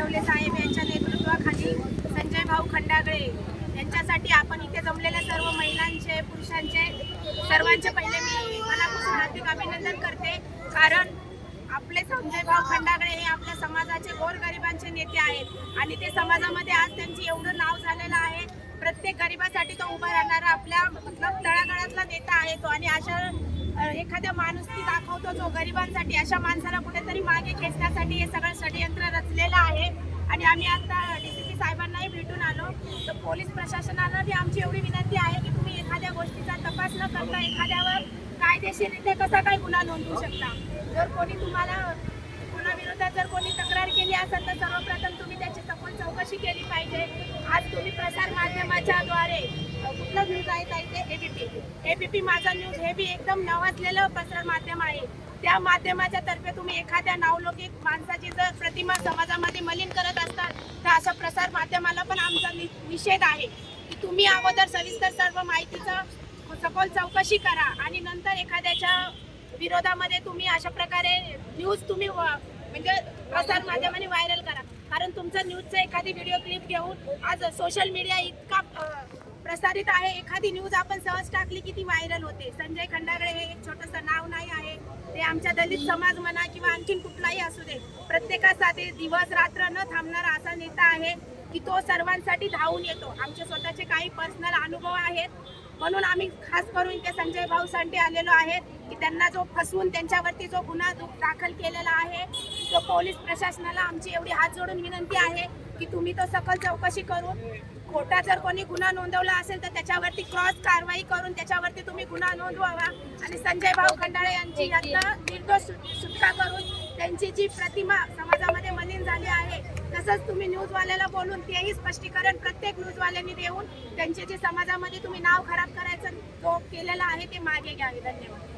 गोडबोले साहेब यांच्या नेतृत्वाखाली संजय भाऊ खंडागळे यांच्यासाठी आपण इथे जमलेल्या सर्व महिलांचे, पुरुषांचे, सर्वांचे पहिले मी मनापासून हार्दिक अभिनंदन करते. कारण आपले संजय भाऊ खंडागळे हे आपल्या समाजाचे गोरगरिबांचे नेते आहेत आणि ते समाजामध्ये आज त्यांची एवढं नाव झालेलं आहे. प्रत्येक गरिबासाठी तो उभा राहणारा आपल्या तळागाळातला नेता आहे तो. आणि अशा एखाद्या माणुसकी दाखवतो जो गरिबांसाठी, अशा माणसाला कुठेतरी मागे खेचण्यासाठी हे सगळं षडयंत्र रचलेलं आहे. आणि आम्ही आता DCP साहेबांनाही भेटून आलो. तर पोलीस प्रशासनाला भी आमची एवढी विनंती आहे की तुम्ही एखाद्या गोष्टीचा तपास न करता एखाद्यावर कायदेशीररित्या कसा काय गुन्हा नोंदवू शकता. जर कोणी तुम्हाला गुन्ह्याविरोधात जर कोणी तक्रार केली असेल तर सर्वप्रथम तुम्ही त्याची सखोल चौकशी केली पाहिजे. आज तुम्ही प्रसार माध्यमाच्या द्वारे कुठलं न्यूज आहे ते ABP माझा न्यूज हे बी एकदम नावाजलेलं प्रसार माध्यम आहे. त्या माध्यमाच्या तर्फे तुम्ही एखाद्या नावलौकिक माणसाची जर प्रतिमा समाजामध्ये मलिन करत असतात तर अशा प्रसार माध्यमाला पण आमचा निषेध आहे की तुम्ही अगोदर सविस्तर सर्व माहितीचं सखोल चौकशी करा आणि नंतर एखाद्याच्या विरोधामध्ये तुम्ही अशा प्रकारे न्यूज तुम्ही म्हणजे प्रसार माध्यमाने व्हायरल करा. कारण तुमचं न्यूजचं एखादी व्हिडिओ क्लिप घेऊन आज सोशल मीडिया इतका प्रसारित आहे. एखादी न्यूज आपण सहज टाकली की ती व्हायरल होते. संजय खंडागळे हे एक छोटंसं नाव नाही आहे. ते आमच्या दलित समाज म्हणा किंवा आणखीन कुठलाही असू दे, प्रत्येकासाठी दिवस रात्र न थांबणारा असा नेता आहे की तो सर्वांसाठी धावून येतो. आमचे स्वतःचे काही पर्सनल अनुभव आहेत म्हणून आम्ही खास करून ते संजय भाऊ साठी आलेलो आहेत की त्यांना जो फसवून त्यांच्यावरती जो गुन्हा दाखल केलेला आहे तो पोलीस प्रशासनाला आमची एवढी हात जोडून विनंती आहे की तुम्ही तो सखोल चौकशी करून खोटा जर कोणी गुन्हा नोंदवला असेल तर त्याच्यावरती क्रॉस कारवाई करून त्याच्यावरती तुम्ही गुन्हा नोंदवावा आणि संजय भाऊ खंडाळे यांची आता निर्दोष सुटका करून त्यांची जी प्रतिमा समाजामध्ये मलिन झाली आहे तसंच तुम्ही न्यूजवाल्याला बोलून तेही स्पष्टीकरण प्रत्येक न्यूजवाल्यांनी देऊन त्यांचे जे समाजामध्ये तुम्ही नाव खराब करायचं जो केलेला आहे ते मागे घ्यावे. धन्यवाद.